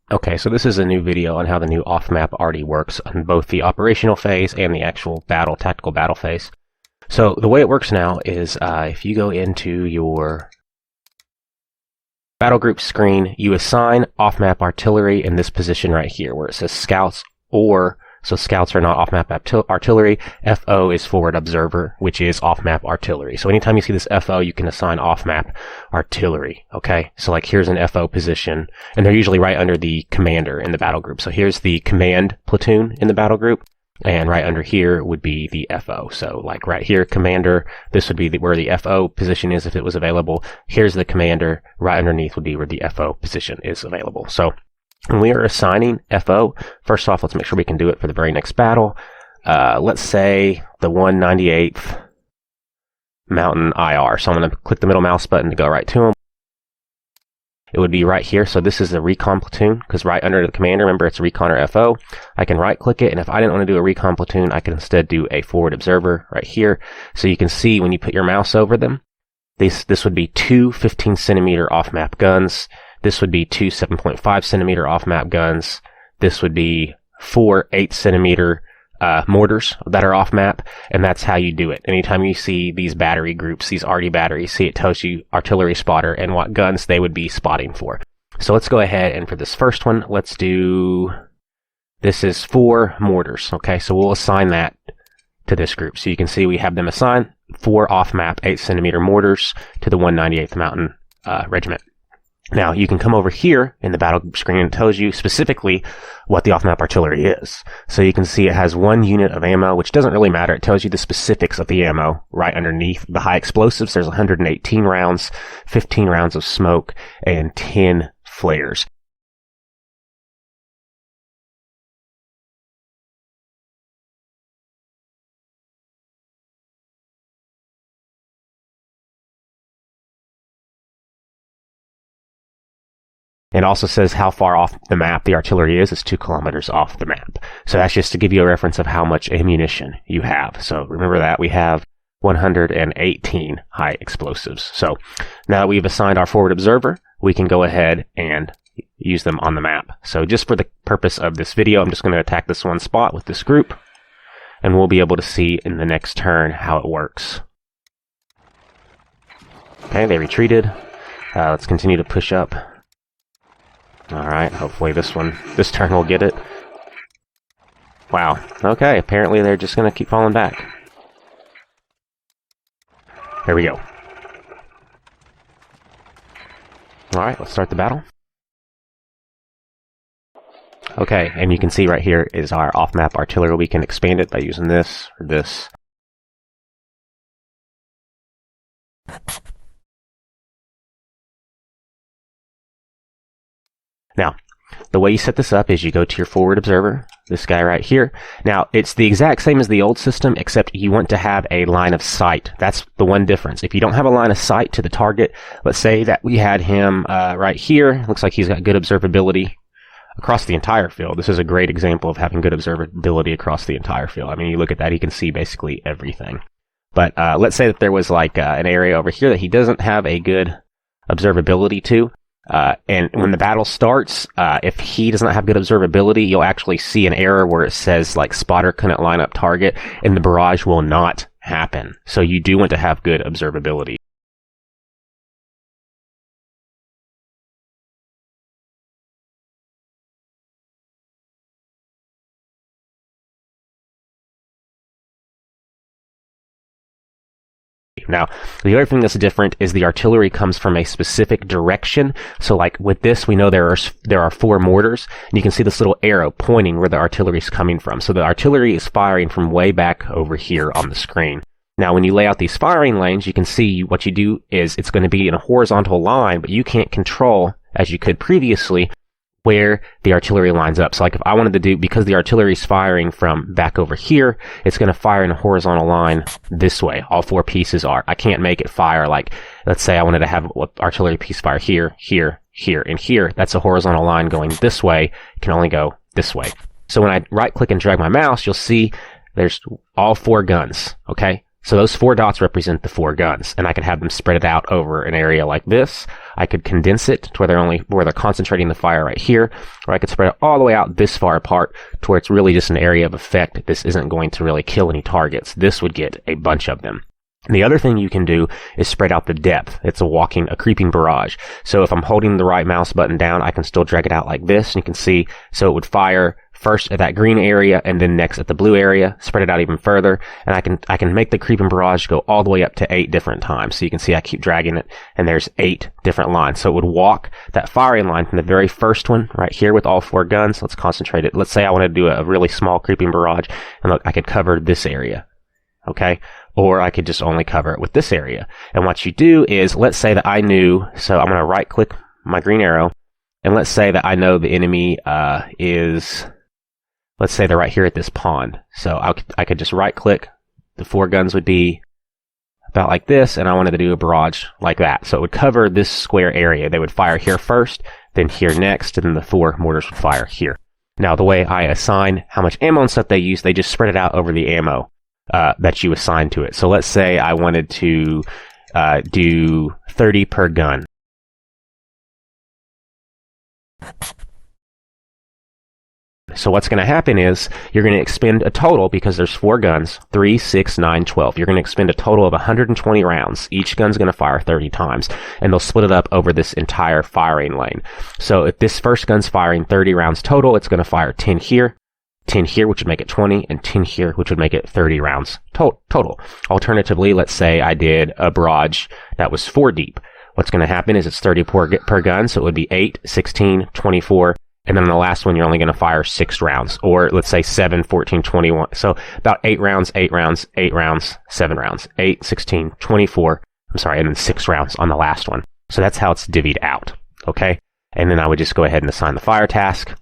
Okay, so this is a new video on how the new off-map already works on both the operational phase and the actual tactical battle phase. So the way it works now is if you go into your battle group screen, you assign off-map artillery in this position right here where it says scouts, or so scouts are not off-map artillery. FO is forward observer, which is off-map artillery. So anytime you see this FO, you can assign off-map artillery. Okay, so like here's an FO position, and they're usually right under the commander in the battle group. So here's the command platoon in the battle group, and right under here would be the FO. So like right here, commander, this would be where the FO position is if it was available. Here's the commander, right underneath would be where the FO position is available. So when we are assigning FO, first off, let's make sure we can do it for the very next battle. Let's say the 198th Mountain IR. So I'm going to click the middle mouse button to go right to them. It would be right here. So this is the recon platoon, because right under the commander, remember it's recon or FO. I can right click it, and if I didn't want to do a recon platoon, I can instead do a forward observer right here. So you can see when you put your mouse over them, this would be two 15 centimeter off map guns. This would be two 7.5 centimeter off map guns. This would be four 8 centimeter mortars that are off map, and that's how you do it. Anytime you see these battery groups, these arty batteries, see it tells you artillery spotter and what guns they would be spotting for. So let's go ahead, and for this first one, let's do, this is 4 mortars. Okay, so we'll assign that to this group. So you can see we have them assigned 4 off map 8 centimeter mortars to the 198th Mountain Regiment. Now, you can come over here in the battle group screen, and it tells you specifically what the off-map artillery is. So you can see it has 1 unit of ammo, which doesn't really matter. It tells you the specifics of the ammo right underneath. The high explosives, there's 118 rounds, 15 rounds of smoke, and 10 flares. It also says how far off the map the artillery is. It's 2 kilometers off the map. So that's just to give you a reference of how much ammunition you have. So remember that we have 118 high explosives. So now that we've assigned our forward observer, we can go ahead and use them on the map. So just for the purpose of this video, I'm just going to attack this one spot with this group, and we'll be able to see in the next turn how it works. Okay, they retreated. Let's continue to push up. Alright, hopefully this turn will get it. Wow, okay, apparently they're just going to keep falling back. There we go. Alright, let's start the battle. Okay, and you can see right here is our off-map artillery. We can expand it by using this or this. Now, the way you set this up is you go to your forward observer, this guy right here. Now, it's the exact same as the old system, except you want to have a line of sight. That's the one difference. If you don't have a line of sight to the target, let's say that we had him right here. Looks like he's got good observability across the entire field. This is a great example of having good observability across the entire field. I mean, you look at that, he can see basically everything. But let's say that there was like an area over here that he doesn't have a good observability to. And when the battle starts, if he does not have good observability, you'll actually see an error where it says like spotter couldn't line up target, and the barrage will not happen. So you do want to have good observability. Now, the other thing that's different is the artillery comes from a specific direction. So like with this, we know there are 4 mortars, and you can see this little arrow pointing where the artillery is coming from. So the artillery is firing from way back over here on the screen. Now, when you lay out these firing lanes, you can see what you do is it's going to be in a horizontal line, but you can't control, as you could previously, where the artillery lines up. So like if I wanted to do, because the artillery is firing from back over here, it's going to fire in a horizontal line this way. All 4 pieces are. I can't make it fire like, let's say I wanted to have artillery piece fire here, here, here, and here. That's a horizontal line going this way. It can only go this way. So when I right click and drag my mouse, you'll see there's all 4 guns. Okay. So those 4 dots represent the 4 guns, and I could have them spread out over an area like this. I could condense it to where they're concentrating the fire right here, or I could spread it all the way out this far apart to where it's really just an area of effect. This isn't going to really kill any targets. This would get a bunch of them. And the other thing you can do is spread out the depth. It's a creeping barrage. So if I'm holding the right mouse button down, I can still drag it out like this, and you can see, so it would fire first at that green area and then next at the blue area, spread it out even further, and I can make the creeping barrage go all the way up to 8 different times. So you can see I keep dragging it, and there's 8 different lines. So it would walk that firing line from the very first one right here with all 4 guns. Let's concentrate it. Let's say I want to do a really small creeping barrage, and look, I could cover this area. Okay? Or I could just only cover it with this area. And what you do is, let's say that I knew, so I'm going to right click my green arrow, and let's say that I know the enemy is, let's say they're right here at this pond. So I could just right click, the 4 guns would be about like this, and I wanted to do a barrage like that. So it would cover this square area. They would fire here first, then here next, and then the 4 mortars would fire here. Now the way I assign how much ammo and stuff they use, they just spread it out over the ammo that you assign to it. So let's say I wanted to do 30 per gun. So what's going to happen is you're going to expend a total, because there's 4 guns, 3, 6, 9, 12. You're going to expend a total of 120 rounds. Each gun's going to fire 30 times, and they'll split it up over this entire firing lane. So if this first gun's firing 30 rounds total, it's going to fire 10 here, 10 here, which would make it 20, and 10 here, which would make it 30 rounds total. Alternatively, let's say I did a barrage that was 4 deep. What's going to happen is it's 30 per gun, so it would be 8, 16, 24, and then on the last one, you're only going to fire 6 rounds, or let's say 7, 14, 21. So about 8 rounds, 8 rounds, 8 rounds, 7 rounds, 8, 16, 24, and then 6 rounds on the last one. So that's how it's divvied out, okay? And then I would just go ahead and assign the fire task.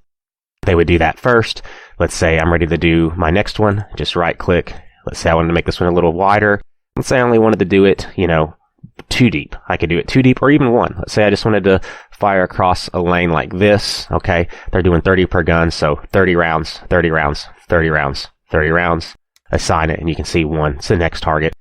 They would do that first. Let's say I'm ready to do my next one. Just right click. Let's say I wanted to make this one a little wider. Let's say I only wanted to do it, 2 deep. I could do it 2 deep or even 1. Let's say I just wanted to fire across a lane like this. Okay. They're doing 30 per gun. So 30 rounds, 30 rounds, 30 rounds, 30 rounds. Assign it, and you can see 1. It's the next target.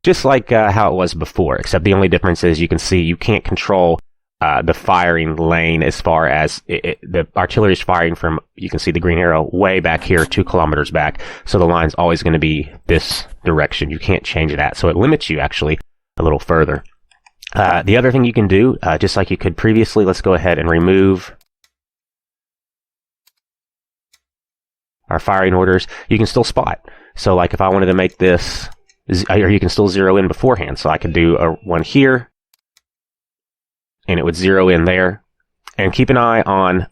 Just like how it was before, except the only difference is you can see you can't control the firing lane as far as the artillery is firing from, you can see the green arrow way back here, 2 kilometers back. So the line's always going to be this direction. You can't change that. So it limits you actually a little further. The other thing you can do, just like you could previously, let's go ahead and remove our firing orders. You can still spot. So like if I wanted to make this, or you can still zero in beforehand. So I could do one here, and it would zero in there. And keep an eye on,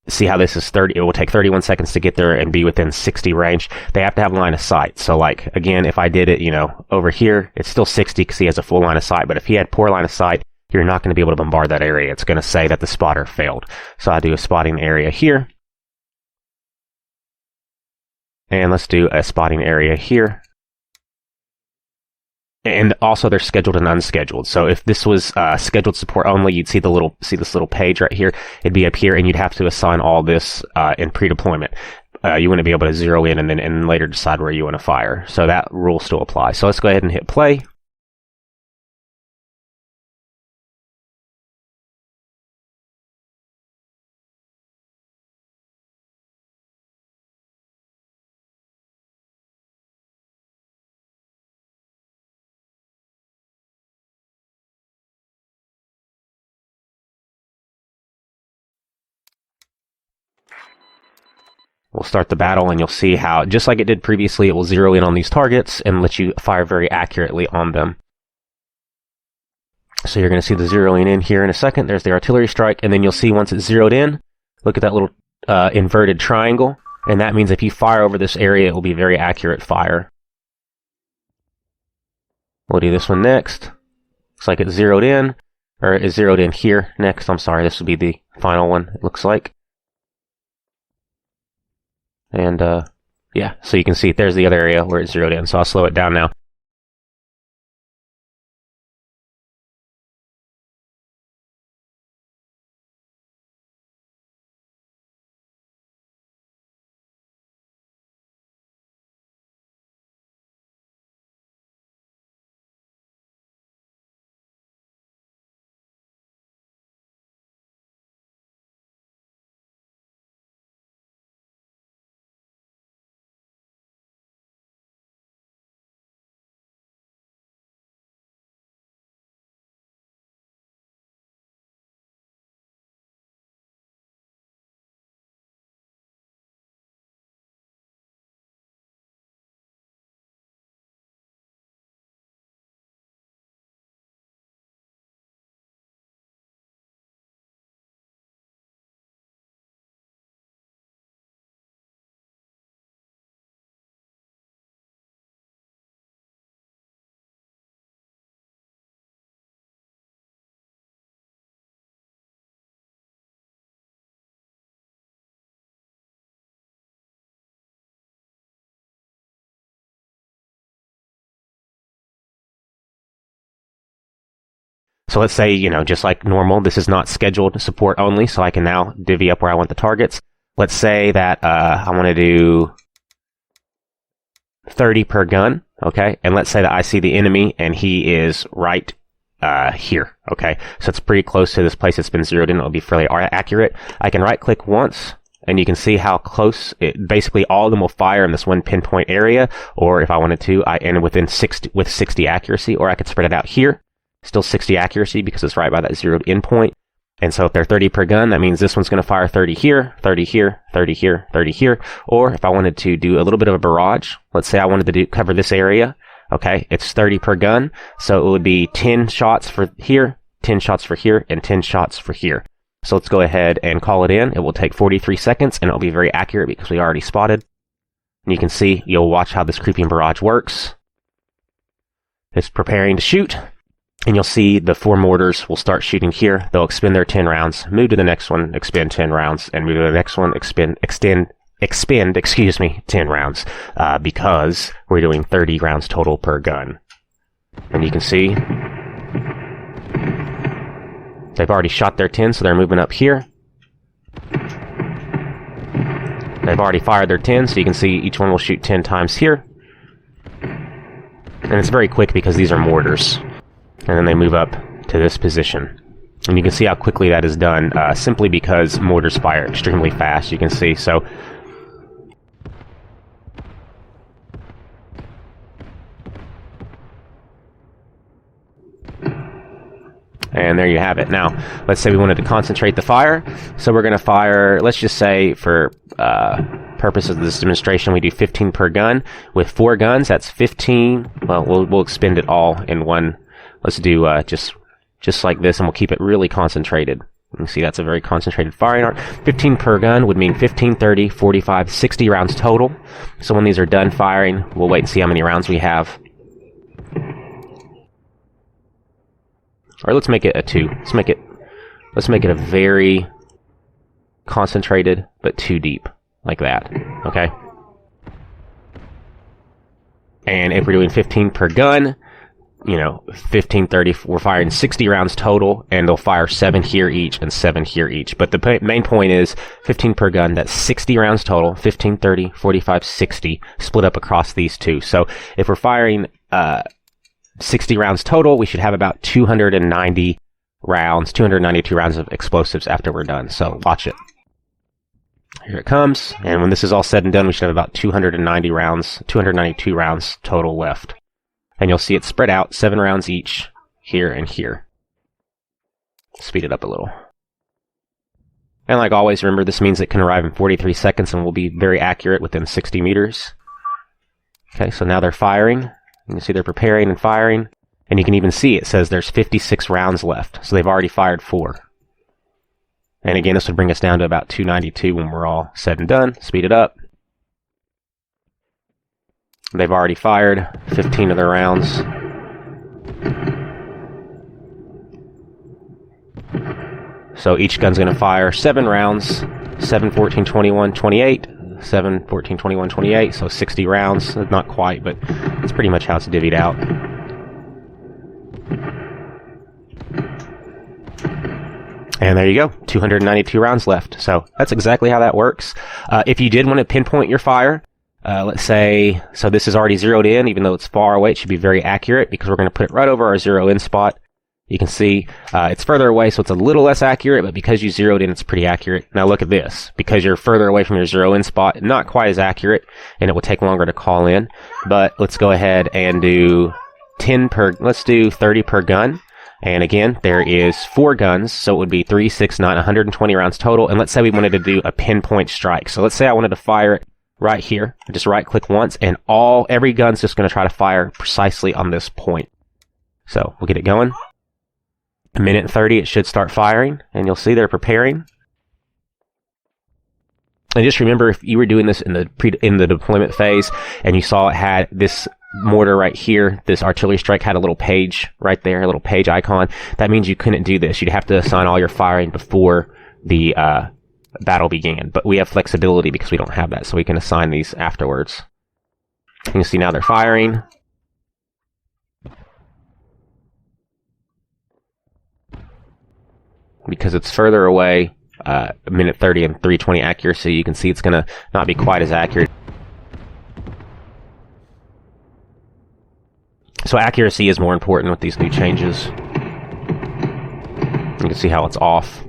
see how this is 30, it will take 31 seconds to get there and be within 60 range. They have to have line of sight. So like, again, if I did it, over here, it's still 60 because he has a full line of sight. But if he had poor line of sight, you're not going to be able to bombard that area. It's going to say that the spotter failed. So I do a spotting area here. And let's do a spotting area here. And also they're scheduled and unscheduled. So if this was scheduled support only, you'd see this little page right here. It'd be up here, and you'd have to assign all this in pre-deployment. You wouldn't be able to zero in and then later decide where you want to fire. So that rule still applies. So let's go ahead and hit play. We'll start the battle, and you'll see how, just like it did previously, it will zero in on these targets and let you fire very accurately on them. So you're going to see the zeroing in here in a second. There's the artillery strike, and then you'll see once it's zeroed in, look at that little inverted triangle, and that means if you fire over this area, it will be very accurate fire. We'll do this one next. Looks like it's zeroed in, or it's zeroed in here next. I'm sorry, this will be the final one, it looks like. And, yeah, so you can see there's the other area where it's zeroed in. So I'll slow it down now. So let's say, you know, just like normal, this is not scheduled support only, so I can now divvy up where I want the targets. Let's say that I want to do 30 per gun, okay? And let's say that I see the enemy and he is right here, okay? So it's pretty close to this place that's been zeroed in. It'll be fairly accurate. I can right click once and you can see how close basically all of them will fire in this one pinpoint area, or if I wanted to, I end within 60 accuracy, or I could spread it out here. Still 60 accuracy because it's right by that zeroed in point. And so if they're 30 per gun, that means this one's going to fire 30 here, 30 here, 30 here, 30 here. Or if I wanted to do a little bit of a barrage, let's say I wanted to cover this area, okay, it's 30 per gun. So it would be 10 shots for here, 10 shots for here, and 10 shots for here. So let's go ahead and call it in. It will take 43 seconds, and it'll be very accurate because we already spotted. And you can see, you'll watch how this creeping barrage works. It's preparing to shoot. And you'll see the 4 mortars will start shooting here. They'll expend their 10 rounds, move to the next one, expend 10 rounds, and move to the next one, expend 10 rounds, because we're doing 30 rounds total per gun. And you can see they've already shot their 10, so they're moving up here. They've already fired their 10, so you can see each one will shoot 10 times here. And it's very quick because these are mortars. And then they move up to this position. And you can see how quickly that is done, simply because mortars fire extremely fast, you can see. So and there you have it. Now, let's say we wanted to concentrate the fire. So we're going to fire, let's just say for purposes of this demonstration, we do 15 per gun. With 4 guns, that's 15. Well, we'll expend it all in one. Let's do just like this, and we'll keep it really concentrated. You can see that's a very concentrated firing arc. 15 per gun would mean 15, 30, 45, 60 rounds total. So when these are done firing, we'll wait and see how many rounds we have. Or let's make it a 2. Let's make it a very concentrated, but too deep, like that. Okay. And if we're doing 15 per gun, you know, 15, 30, we're firing 60 rounds total, and they'll fire 7 here each and 7 here each. But the main point is 15 per gun, that's 60 rounds total, 15, 30, 45, 60, split up across these two. So if we're firing 60 rounds total, we should have about 290 rounds, 292 rounds of explosives after we're done. So watch it. Here it comes, and when this is all said and done, we should have about 290 rounds, 292 rounds total left. And you'll see it spread out, 7 rounds each, here and here. Speed it up a little. And like always, remember, this means it can arrive in 43 seconds and will be very accurate within 60 meters. Okay, so now they're firing. You can see they're preparing and firing. And you can even see it says there's 56 rounds left. So they've already fired 4. And again, this would bring us down to about 292 when we're all said and done. Speed it up. They've already fired 15 of their rounds. So each gun's going to fire 7 rounds. 7, 14, 21, 28. 7, 14, 21, 28. So 60 rounds. Not quite, but that's pretty much how it's divvied out. And there you go. 292 rounds left. So that's exactly how that works. If you did want to pinpoint your fire, let's say, so this is already zeroed in, even though it's far away, it should be very accurate because we're going to put it right over our zero in spot. You can see it's further away, so it's a little less accurate, but because you zeroed in, it's pretty accurate. Now look at this. Because you're further away from your zero in spot, not quite as accurate, and it will take longer to call in. But let's go ahead and do 10 per, let's do 30 per gun. And again, there is 4 guns, so it would be 3, 6, 9, 120 rounds total. And let's say we wanted to do a pinpoint strike. So let's say I wanted to fire it right here. I just right click once, and every gun's just going to try to fire precisely on this point. So we'll get it going. A minute and 30, it should start firing, and you'll see they're preparing. And just remember, if you were doing this in the deployment phase, and you saw it had this mortar right here, this artillery strike had a little page right there, a little page icon, that means you couldn't do this. You'd have to assign all your firing before the battle began. But we have flexibility because we don't have that, so we can assign these afterwards. You can see now they're firing. because it's further away, a minute 30 and 320 accuracy, you can see it's going to not be quite as accurate. So accuracy is more important with these new changes. You can see how it's off.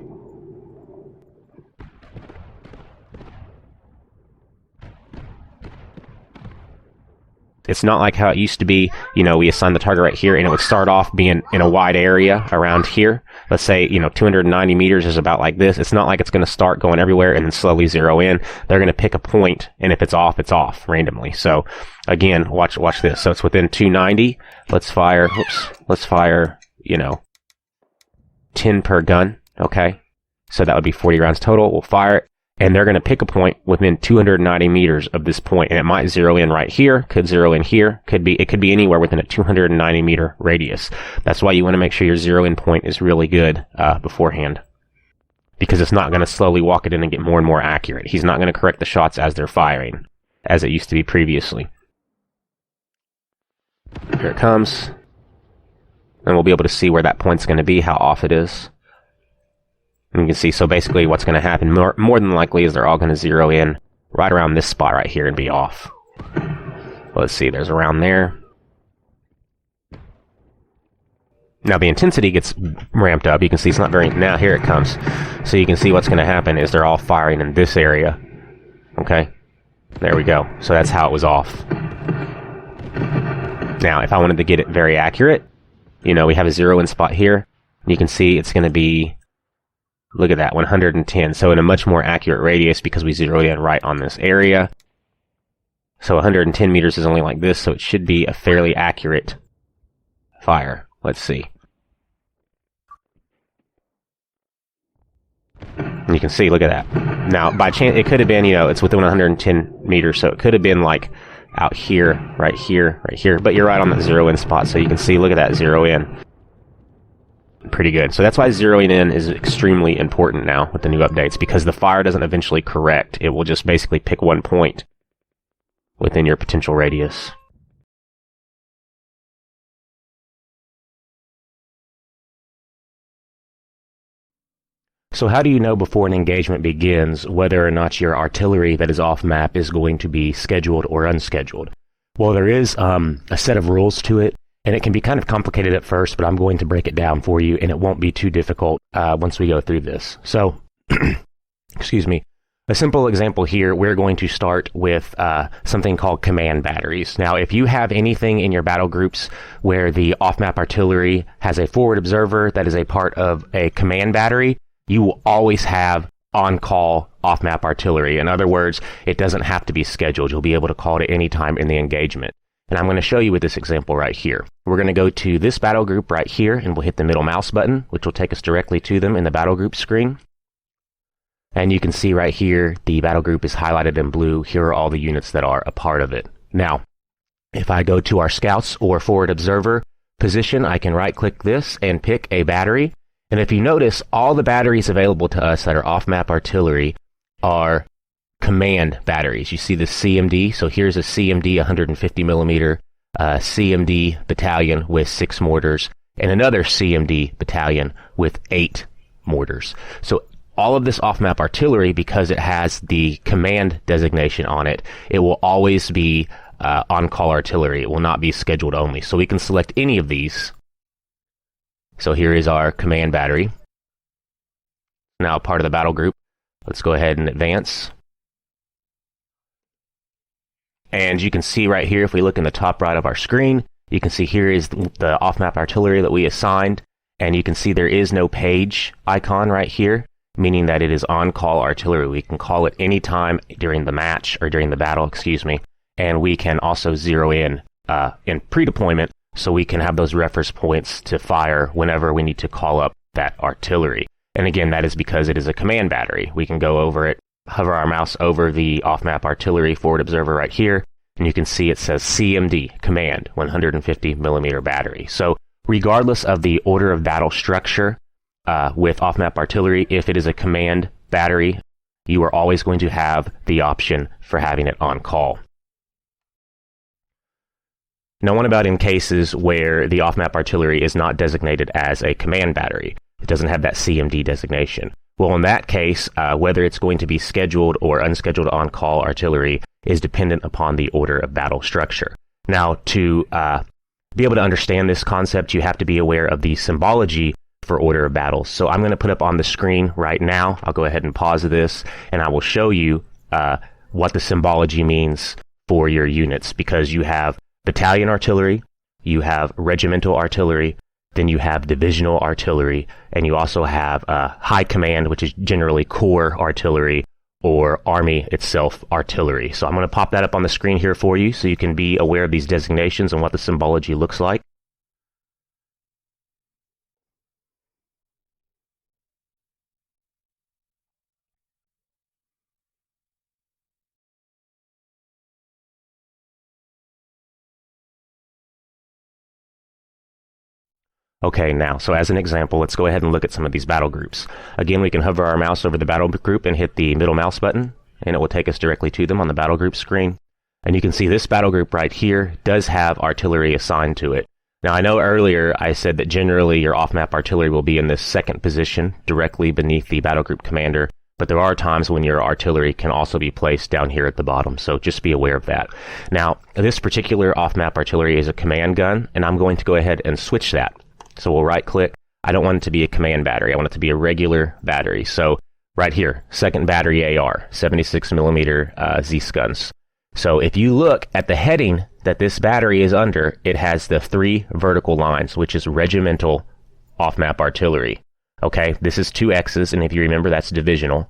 It's not like how it used to be, you know, we assign the target right here and it would start off being in a wide area around here. Let's say, you know, 290 meters is about like this. It's not like it's going to start going everywhere and then slowly zero in. They're going to pick a point, and if it's off randomly. So again, watch this. So it's within 290. Let's fire, you know, 10 per gun. Okay. So that would be 40 rounds total. We'll fire it. And they're going to pick a point within 290 meters of this point, and it might zero in right here, could zero in here, it could be anywhere within a 290 meter radius. That's why you want to make sure your zero in point is really good beforehand, because it's not going to slowly walk it in and get more and more accurate. He's not going to correct the shots as they're firing, as it used to be previously. Here it comes, and we'll be able to see where that point's going to be, how off it is. And you can see, so basically what's going to happen more than likely is they're all going to zero in right around this spot right here and be off. Let's see, there's around there. Now the intensity gets ramped up. You can see it's not very, now here it comes. So you can see what's going to happen is they're all firing in this area. Okay, there we go. So that's how it was off. Now if I wanted to get it very accurate, you know, we have a zero in spot here. You can see it's going to be, look at that, 110. So in a much more accurate radius because we zeroed in right on this area. So 110 meters is only like this, so it should be a fairly accurate fire. Let's see. And you can see, look at that. Now, by chance, it could have been, you know, it's within 110 meters, so it could have been like out here, right here, right here. But you're right on that zero in spot, so you can see, look at that zero in. Pretty good. So that's why zeroing in is extremely important now with the new updates, because the fire doesn't eventually correct. It will just basically pick one point within your potential radius. So how do you know before an engagement begins whether or not your artillery that is off map is going to be scheduled or unscheduled? Well, there is a set of rules to it. And it can be kind of complicated at first, but I'm going to break it down for you, and it won't be too difficult once we go through this. So, excuse me, a simple example here, we're going to start with something called command batteries. Now, if you have anything in your battle groups where the off-map artillery has a forward observer that is a part of a command battery, you will always have on-call off-map artillery. In other words, it doesn't have to be scheduled. You'll be able to call it at any time in the engagement. And I'm going to show you with this example right here. We're going to go to this battle group right here, and we'll hit the middle mouse button, which will take us directly to them in the battle group screen. And you can see right here, the battle group is highlighted in blue. Here are all the units that are a part of it. Now, if I go to our scouts or forward observer position, I can right-click this and pick a battery. And if you notice, all the batteries available to us that are off-map artillery are command batteries. You see the CMD, so here's a CMD 150 millimeter CMD battalion with 6 mortars, and another CMD battalion with 8 mortars. So all of this off-map artillery, because it has the command designation on it, it will always be on-call artillery. It will not be scheduled only. So we can select any of these. So here is our command battery. Now part of the battle group. Let's go ahead and advance. And you can see right here, if we look in the top right of our screen, you can see here is the off-map artillery that we assigned. And you can see there is no page icon right here, meaning that it is on-call artillery. We can call it any time during the match, or during the battle, excuse me. And we can also zero in pre-deployment, so we can have those reference points to fire whenever we need to call up that artillery. And again, that is because it is a command battery. We can go over it, hover our mouse over the off-map artillery forward observer right here, and you can see it says CMD, command, 150 millimeter battery. So regardless of the order of battle structure with off-map artillery, if it is a command battery, you are always going to have the option for having it on call. Now, what about in cases where the off-map artillery is not designated as a command battery? It doesn't have that CMD designation. Well, in that case, whether it's going to be scheduled or unscheduled on-call artillery is dependent upon the order of battle structure. Now, to be able to understand this concept, you have to be aware of the symbology for order of battle. So I'm going to put up on the screen right now. I'll go ahead and pause this, and I will show you what the symbology means for your units, because you have battalion artillery, you have regimental artillery, then you have divisional artillery, and you also have high command, which is generally corps artillery, or army itself artillery. So I'm going to pop that up on the screen here for you so you can be aware of these designations and what the symbology looks like. Okay, now, so as an example, let's go ahead and look at some of these battle groups. Again, we can hover our mouse over the battle group and hit the middle mouse button, and it will take us directly to them on the battle group screen. And you can see this battle group right here does have artillery assigned to it. Now, I know earlier I said that generally your off-map artillery will be in this second position, directly beneath the battle group commander, but there are times when your artillery can also be placed down here at the bottom, so just be aware of that. Now, this particular off-map artillery is a command gun, and I'm going to go ahead and switch that. So we'll right-click. I don't want it to be a command battery. I want it to be a regular battery. So right here, second battery AR, 76 millimeter Zeiss guns. So if you look at the heading that this battery is under, it has the 3 vertical lines, which is regimental off-map artillery. Okay, this is 2 X's, and if you remember, that's divisional.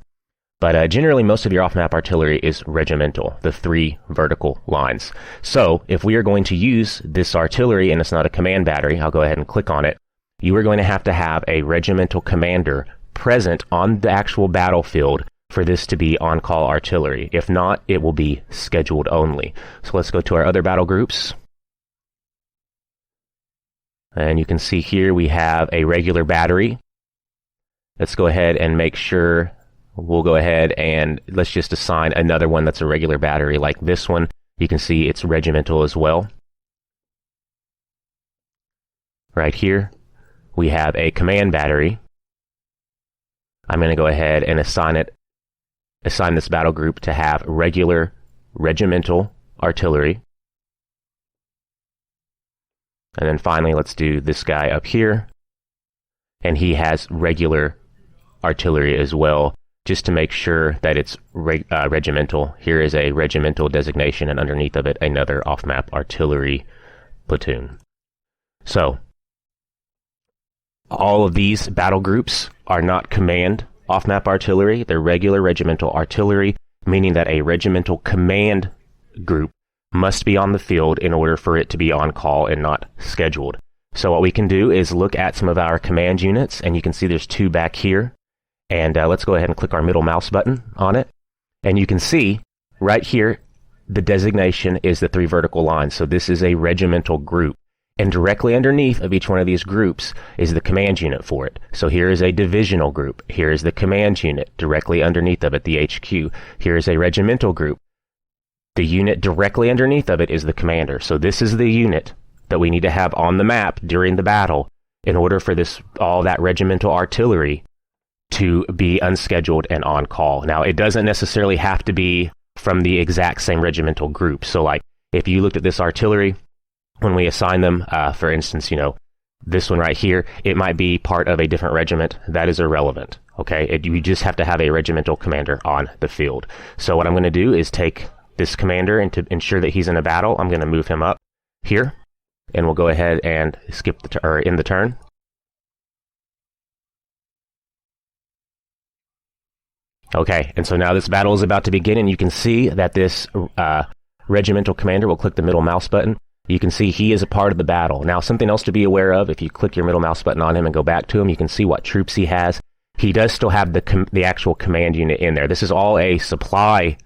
But generally, most of your off-map artillery is regimental, the 3 vertical lines. So if we are going to use this artillery, and it's not a command battery, I'll go ahead and click on it, you are going to have a regimental commander present on the actual battlefield for this to be on-call artillery. If not, it will be scheduled only. So let's go to our other battle groups. And you can see here we have a regular battery. Let's go ahead and make sure. We'll go ahead and let's just assign another one that's a regular battery like this one. You can see it's regimental as well. Right here, we have a command battery. I'm going to go ahead and assign this battle group to have regular regimental artillery. And then finally, let's do this guy up here. And he has regular artillery as well, just to make sure that it's regimental. Here is a regimental designation, and underneath of it, another off-map artillery platoon. So, all of these battle groups are not command off-map artillery. They're regular regimental artillery, meaning that a regimental command group must be on the field in order for it to be on call and not scheduled. So what we can do is look at some of our command units, and you can see there's 2 back here. And let's go ahead and click our middle mouse button on it. And you can see right here, the designation is the 3 vertical lines. So this is a regimental group. And directly underneath of each one of these groups is the command unit for it. So here is a divisional group. Here is the command unit. Directly underneath of it, the HQ. Here is a regimental group. The unit directly underneath of it is the commander. So this is the unit that we need to have on the map during the battle in order for all that regimental artillery to be unscheduled and on call. Now, it doesn't necessarily have to be from the exact same regimental group. So like if you looked at this artillery, when we assign them, for instance, this one right here, it might be part of a different regiment. That is irrelevant. Okay, you just have to have a regimental commander on the field. So what I'm going to do is take this commander, and to ensure that he's in a battle, I'm going to move him up here, and we'll go ahead and skip end the turn. Okay, and so now this battle is about to begin, and you can see that this regimental commander will click the middle mouse button. You can see he is a part of the battle. Now, something else to be aware of, if you click your middle mouse button on him and go back to him, you can see what troops he has. He does still have the actual command unit in there. This is all a supply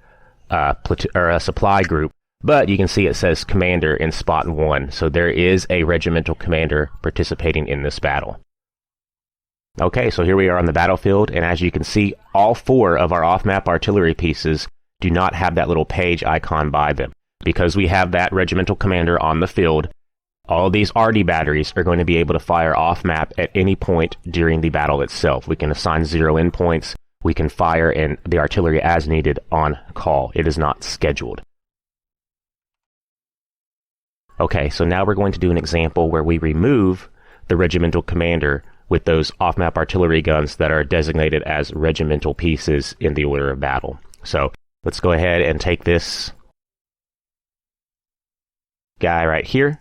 a supply group, but you can see it says commander in spot 1. So there is a regimental commander participating in this battle. Okay, so here we are on the battlefield, and as you can see, all 4 of our off-map artillery pieces do not have that little page icon by them. Because we have that regimental commander on the field, All of these RD batteries are going to be able to fire off map at any point during the battle itself. We can assign 0 endpoints. We can fire in the artillery as needed on call. It is not scheduled. Okay, so now we're going to do an example where we remove the regimental commander with those off-map artillery guns that are designated as regimental pieces in the order of battle. So let's go ahead and take this guy right here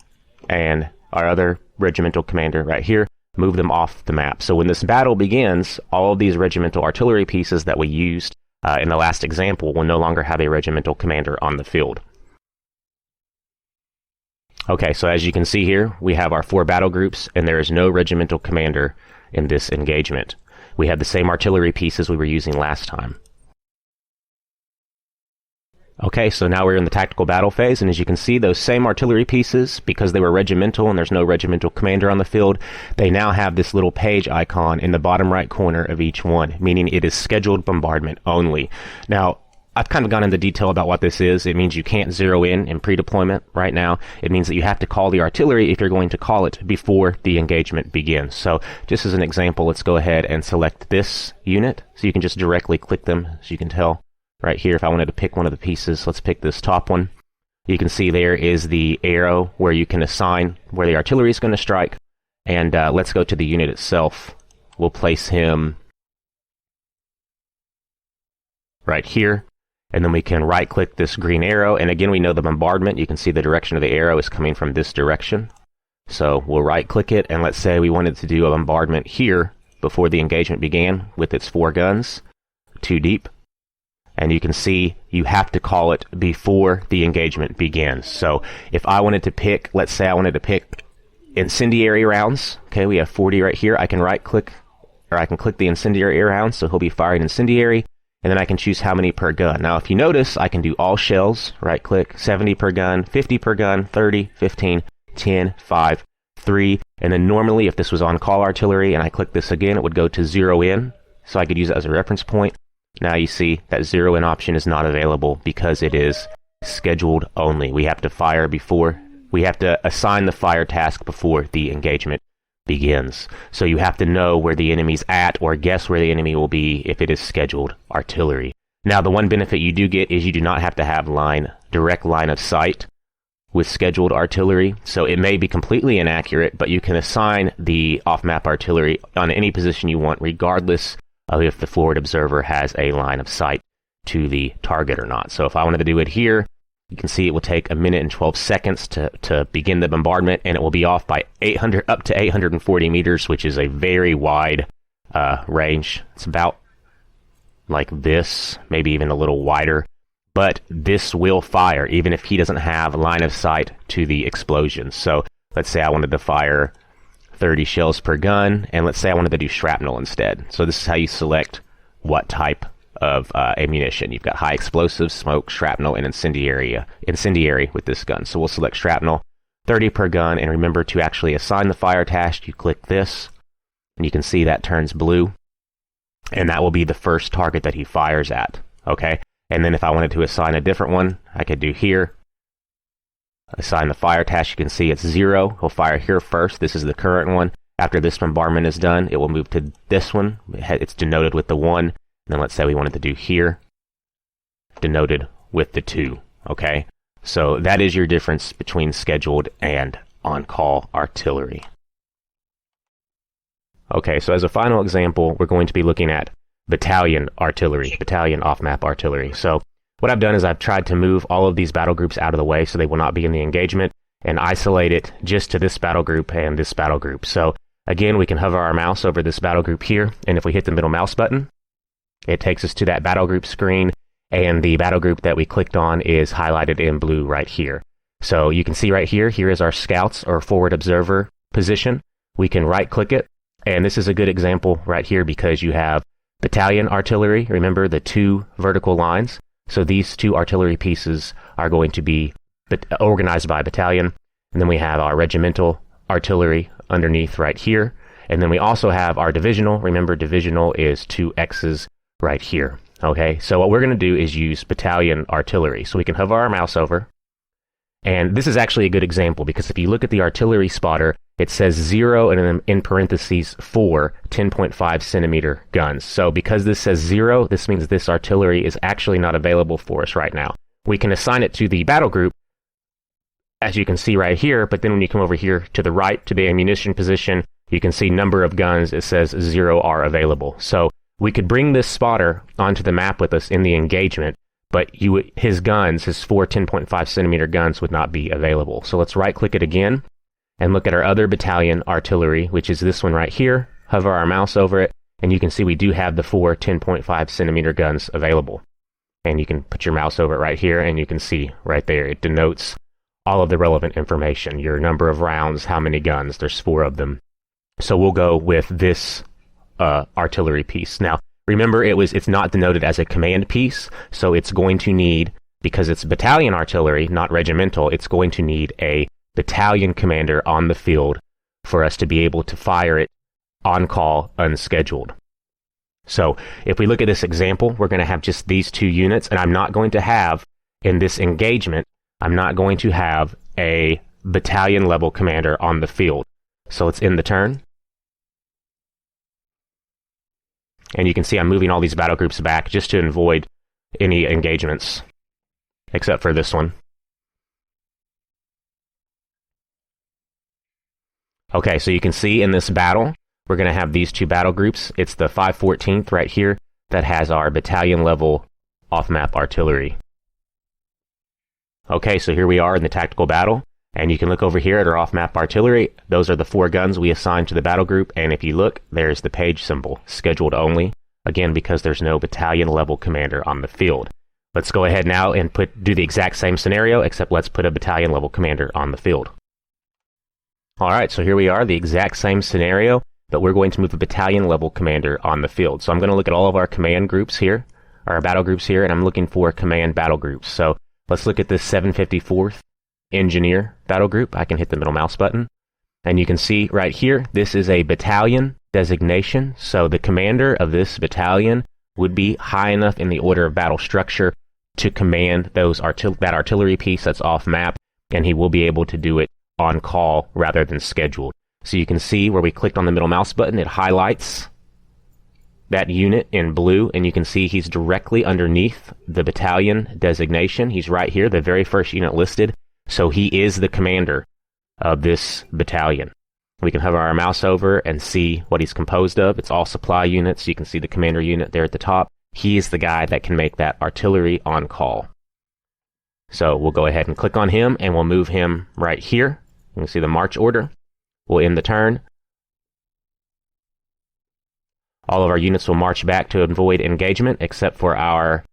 and our other regimental commander right here, move them off the map. So when this battle begins, all of these regimental artillery pieces that we used in the last example will no longer have a regimental commander on the field. Okay, so as you can see here, we have our 4 battle groups, and there is no regimental commander in this engagement. We have the same artillery pieces we were using last time. Okay, so now we're in the tactical battle phase, and as you can see, those same artillery pieces, because they were regimental and there's no regimental commander on the field, they now have this little page icon in the bottom right corner of each one, meaning it is scheduled bombardment only. Now, I've kind of gone into detail about what this is. It means you can't zero in pre-deployment right now. It means that you have to call the artillery if you're going to call it before the engagement begins. So just as an example, let's go ahead and select this unit. So you can just directly click them, as you can tell right here. If I wanted to pick one of the pieces, let's pick this top one. You can see there is the arrow where you can assign where the artillery is going to strike. And let's go to the unit itself. We'll place him right here. And then we can right-click this green arrow. And again, we know the bombardment. You can see the direction of the arrow is coming from this direction. So we'll right-click it, and let's say we wanted to do a bombardment here before the engagement began with its 4 guns, 2 deep. And you can see you have to call it before the engagement begins. So if I wanted to pick, let's say I wanted to pick incendiary rounds. Okay, we have 40 right here. I can right-click, or I can click the incendiary rounds, so he'll be firing incendiary. And then I can choose how many per gun. Now, if you notice, I can do all shells, right-click, 70 per gun, 50 per gun, 30, 15, 10, 5, 3. And then normally, if this was on-call artillery and I click this again, it would go to 0 in. So I could use it as a reference point. Now you see that 0 in option is not available because it is scheduled only. We have to fire before, we have to assign the fire task before the engagement begins. So you have to know where the enemy's at or guess where the enemy will be if it is scheduled artillery. Now, the one benefit you do get is you do not have to have direct line of sight with scheduled artillery. So it may be completely inaccurate, but you can assign the off-map artillery on any position you want, regardless of if the forward observer has a line of sight to the target or not. So if I wanted to do it here, you can see it will take 1 minute and 12 seconds to begin the bombardment, and it will be off by 800 up to 840 meters, which is a very wide range. It's about like this, maybe even a little wider. But this will fire, even if he doesn't have line of sight to the explosion. So let's say I wanted to fire 30 shells per gun, and let's say I wanted to do shrapnel instead. So this is how you select what type of ammunition. You've got high explosives, smoke, shrapnel, and incendiary with this gun. So we'll select shrapnel, 30 per gun, and remember to actually assign the fire task. You click this, and you can see that turns blue, and that will be the first target that he fires at. Okay, and then if I wanted to assign a different one, I could do here, assign the fire task. You can see it's 0. He'll fire here first. This is the current one. After this bombardment is done, it will move to this one. It's denoted with the 1. And then let's say we wanted to do here, denoted with the 2, okay? So that is your difference between scheduled and on-call artillery. Okay, so as a final example, we're going to be looking at battalion artillery, battalion off-map artillery. So what I've done is I've tried to move all of these battle groups out of the way so they will not be in the engagement and isolate it just to this battle group and this battle group. So again, we can hover our mouse over this battle group here, and if we hit the middle mouse button, it takes us to that battle group screen, and the battle group that we clicked on is highlighted in blue right here. So you can see right here, here is our scouts or forward observer position. We can right click it, and this is a good example right here because you have battalion artillery, remember the 2 vertical lines. So these 2 artillery pieces are going to be organized by battalion, and then we have our regimental artillery underneath right here, and then we also have our divisional. Remember, divisional is 2 X's right here. Okay, so what we're going to do is use battalion artillery. So we can hover our mouse over, And this is actually a good example because if you look at the artillery spotter, it says 0 and then in parentheses 4 10.5 centimeter guns. So because this says 0, this means this artillery is actually not available for us right now. We can assign it to the battle group, as you can see right here, but then when you come over here to the right to the ammunition position, you can see number of guns, it says 0 are available. So we could bring this spotter onto the map with us in the engagement, but his guns, his 4 10.5 centimeter guns would not be available. So let's right click it again and look at our other battalion artillery, which is this one right here. Hover our mouse over it, and you can see we do have the 4 10.5 centimeter guns available. And you can put your mouse over it right here, and you can see right there, it denotes all of the relevant information, your number of rounds, how many guns, there's 4 of them. So we'll go with this artillery piece. Now, remember, it's not denoted as a command piece, so it's going to need, because it's battalion artillery, not regimental, it's going to need a battalion commander on the field for us to be able to fire it on call, unscheduled. So if we look at this example, we're going to have just these 2 units, and I'm not going to have, in this engagement, I'm not going to have a battalion level commander on the field. So let's end the turn. And you can see I'm moving all these battle groups back just to avoid any engagements, except for this one. Okay, so you can see in this battle, we're going to have these 2 battle groups. It's the 514th right here that has our battalion level off-map artillery. Okay, so here we are in the tactical battle, and you can look over here at our off-map artillery. Those are the 4 guns we assigned to the battle group, and if you look, there's the page symbol, scheduled only, again because there's no battalion level commander on the field. Let's go ahead now and do the exact same scenario, except let's put a battalion level commander on the field. Alright, so here we are, the exact same scenario, but we're going to move a battalion level commander on the field. So I'm going to look at all of our command groups here, our battle groups here, and I'm looking for command battle groups. So let's look at this 754th Engineer battle group. I can hit the middle mouse button, and you can see right here, this is a battalion designation. So the commander of this battalion would be high enough in the order of battle structure to command that artillery piece that's off map, and he will be able to do it on call rather than scheduled. So you can see where we clicked on the middle mouse button, it highlights that unit in blue, and you can see he's directly underneath the battalion designation. He's right here, the very first unit listed. So he is the commander of this battalion. We can hover our mouse over and see what he's composed of. It's all supply units. You can see the commander unit there at the top. He is the guy that can make that artillery on call. So we'll go ahead and click on him, and we'll move him right here. You can see the march order. We'll end the turn. All of our units will march back to avoid engagement, except for our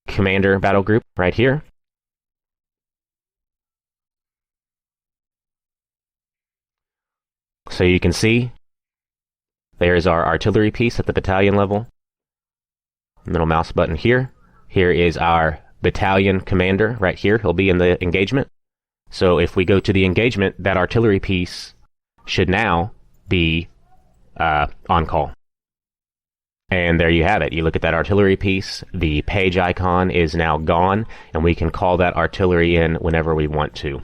commander battle group right here. So you can see there's our artillery piece at the battalion level. Middle mouse button here. Here is our battalion commander right here. He'll be in the engagement. So if we go to the engagement, that artillery piece should now be on call. And there you have it. You look at that artillery piece, the page icon is now gone, and we can call that artillery in whenever we want to.